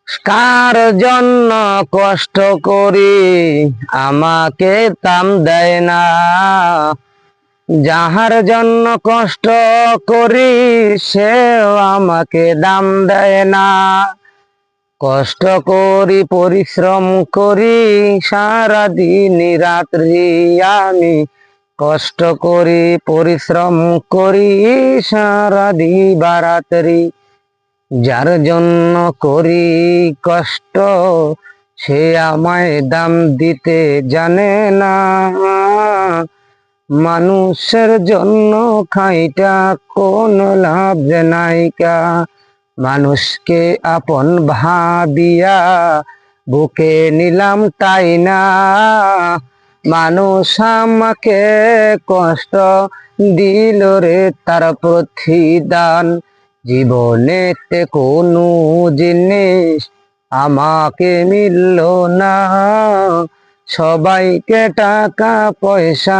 কার জন্য কষ্ট করি আমাকে দাম দেয় না। যাহার জন্য কষ্ট করি সেও আমাকে দাম দেয় না। কষ্ট করি পরিশ্রম করি সারাদিন রাত্রি আমি কষ্ট করি পরিশ্রম করি সারাদি বারাত্রি। যার জন্য করি কষ্ট সে আমায় দাম দিতে জানে না। মানুষের জন্য খাইটা কোনো লাভ নাইকা। মানুষকে আপন ভাবিয়া বুকে নিলাম তাই না। মানুষ আমাকে কষ্ট দিল রে তার প্রতিদান। জীবনেতে কোনো জিনিস আমাকে মিলল না। সবাইকে টাকা পয়সা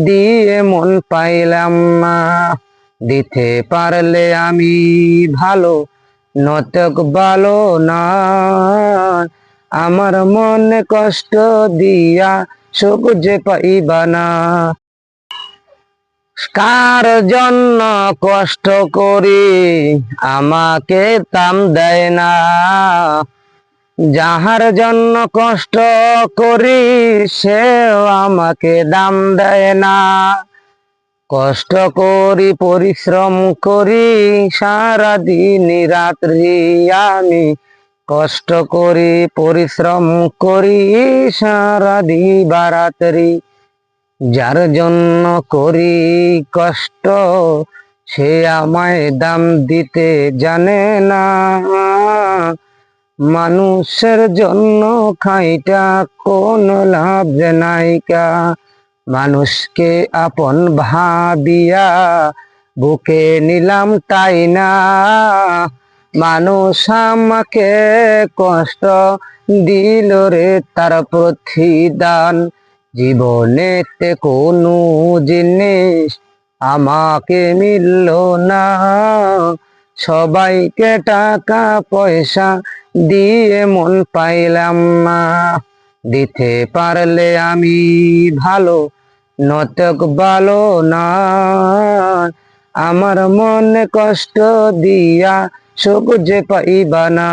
দিয়ে মন পাইলাম না। দিতে পারলে আমি ভালো নতক ভালো না। আমার মনে কষ্ট দিয়া সুখ যে পাইবা না। কার জন্য কষ্ট করি আমাকে দাম দেয় না। যাহার জন্য কষ্ট করি সেও আমাকে দাম দেয় না। কষ্ট করি পরিশ্রম করি সারাদিন রাত্রি আমি কষ্ট করি পরিশ্রম করি সারাদি বারাত্রি। যার জন্য করি কষ্ট সে আমায় দাম দিতে জানে না। মানুষের জন্য খাইটা কোনো লাভ নাইকা। মানুষকে আপন ভাবিয়া বুকে নিলাম তাই না। মানুষ আমাকে কষ্ট দিল রে তার প্রতিদান। জীবনেতে কোনো জিনিস আমাকে মিলল না। সবাইকে টাকা পয়সা দিয়ে মন পাইলাম না। দিতে পারলে আমি ভালো নতক ভালো না। আমার মনে কষ্ট দিয়া সুখ যে পাইবা না।